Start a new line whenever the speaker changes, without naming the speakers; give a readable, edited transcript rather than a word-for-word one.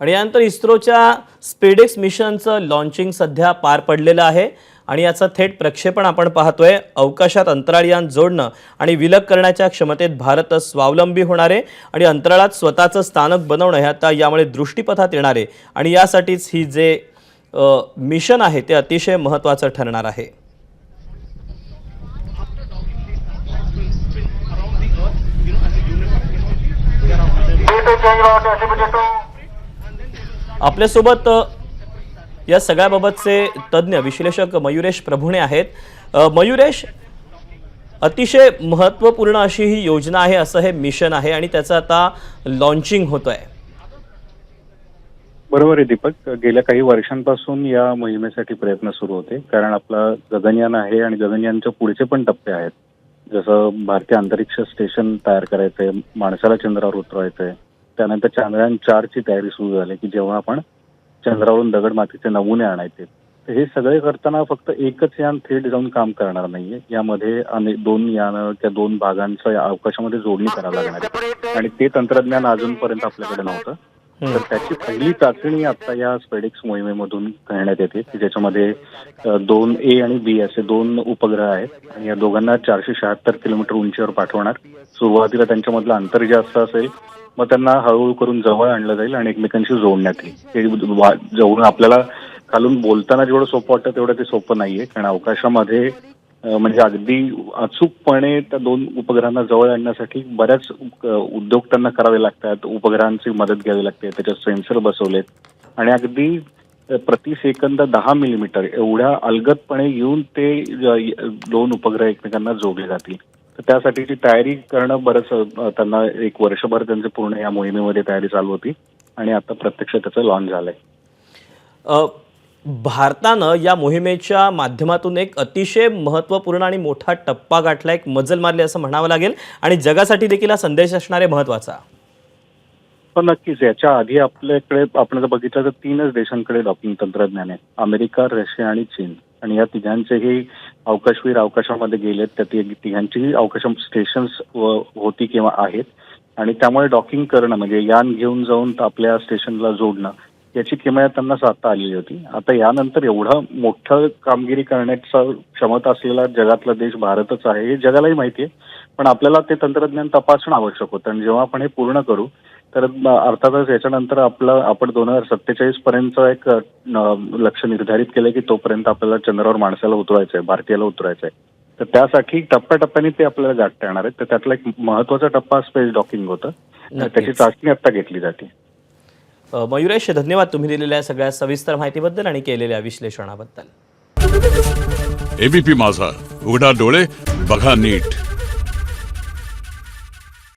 आणि यानंतर इस्रोच्या स्पेडेक्स मिशनचं लॉन्चिंग सध्या पार पडलेलं आहे आणि याचं थेट प्रक्षेपण आपण पाहतोय। अवकाशात अंतराळयान जोडणं आणि विलग करण्याच्या क्षमतेत भारत स्वावलंबी होणार आहे आणि अंतराळात स्वतःचं स्थानक बनवणं हे आता यामुळे दृष्टीपथात येणार आहे आणि यासाठीच ही जे मिशन आहे ते अतिशय महत्त्वाचं ठरणार आहे। आपल्यासोबत या सगळ्याबाबतचे तज्ञ विश्लेषक मयुरेश प्रभुणे आहेत। मयुरेश, अतिशय महत्त्वपूर्ण अशी ही योजना आहे, असं हे मिशन आहे आणि त्याचं आता लॉन्चिंग होतंय।
बरोबर आहे दीपक, गेल्या काही वर्षांपासून या मोहिमेसाठी प्रयत्न सुरू होते, कारण आपलं गगनयान आहे आणि गगनयानच्या पुढचे पण टप्पे आहेत। जसं भारतीय अंतरिक्ष स्टेशन तयार करायचंय, माणसाला चंद्रावर उतरवायचंय, त्यानंतर चांद्रयान 4 ची तयारी सुरू झाली की जेव्हा आपण चंद्रावरून दगड मातीचे नमुने आणायचे। तर हे सगळे करताना फक्त एकच यान थेट जाऊन काम करणार नाहीये, यामध्ये दोन यान त्या दोन भागांचं अवकाशामध्ये जोडणी करावी लागणार आहे आणि ते तंत्रज्ञान अजूनपर्यंत आपल्याकडे नव्हतं। तर त्याची पहिली चाचणी आता या स्पेडेक्स मोहिमेमधून करण्यात येते की ज्याच्यामध्ये 2A आणि B असे 2 उपग्रह आहेत आणि या दोघांना 476 किलोमीटर उंचीवर पाठवणार। सुरुवातीला त्यांच्यामधलं अंतर जास्त असेल, मग त्यांना हळूहळू करून जवळ आणलं जाईल आणि एकमेकांशी जोडण्यात येईल। जवळून आपल्याला खालून बोलताना जेवढं सोपं वाटतं तेवढं ते सोपं नाहीये, कारण अवकाशामध्ये म्हणजे अगदी अचूकपणे त्या 2 उपग्रहांना जवळ आणण्यासाठी बऱ्याच उद्योग त्यांना करावे लागतात, उपग्रहांची मदत घ्यावी लागते, त्याच्यात सेन्सर बसवलेत आणि अगदी प्रति सेकंद 10 मिलीमीटर एवढ्या अलगदपणे येऊन ते 2 उपग्रह एकमेकांना जोडले जातील। तर त्यासाठीची तयारी करणं बरंच त्यांना 1 वर्षभर त्यांचे पूर्ण या मोहिमेमध्ये तयारी चालू होती आणि आता प्रत्यक्ष त्याचं लॉन्च झालंय।
भारतानं या मोहिमेच्या माध्यमातून एक अतिशय महत्त्वपूर्ण आणि मोठा टप्पा गाठला, एक मजल मारली असं म्हणावं लागेल आणि जगासाठी देखील हा संदेश असणार आहे महत्त्वाचा।
पण नक्कीच याच्या आधी आपल्याकडे आपण जर बघितलं तर 3च देशांकडे डॉकिंग तंत्रज्ञान आहे, अमेरिका, रशिया आणि चीन। आणि या तिघांचेही अवकाशवीर अवकाशामध्ये गेलेत, त्या तिघांचीही अवकाश स्टेशन्स होती किंवा आहेत आणि त्यामुळे डॉकिंग करणं म्हणजे यान घेऊन जाऊन आपल्या स्टेशनला जोडणं याची किमया त्यांना साधता आलेली होती। आता यानंतर एवढं मोठं कामगिरी करण्याचा क्षमता असलेला जगातला देश भारतच आहे हे जगालाही माहिती आहे, पण आपल्याला ते तंत्रज्ञान तपासणं आवश्यक होतं आणि जेव्हा आपण हे पूर्ण करू तर अर्थातच याच्यानंतर आपण 2047 पर्यंत एक लक्ष्य निर्धारित केलंय की तोपर्यंत आपल्याला चंद्रावर माणसाला उतरवायचंय, भारतीयाला उतरवायचंय। तर त्यासाठी टप्प्याटप्प्याने ते आपल्याला गाठता येणार आहे। तर त्यातला एक महत्त्वाचा टप्पा स्पेस डॉकिंग होतं, त्याची चाचणी आता घेतली जाते।
मयुरेश, धन्यवाद तुम्ही दिलेल्या सगळ्या सविस्तर माहितीबद्दल आणि केलेल्या विश्लेषणाबद्दल।
एबीपी माझा, उघडा डोळे बघा नीट।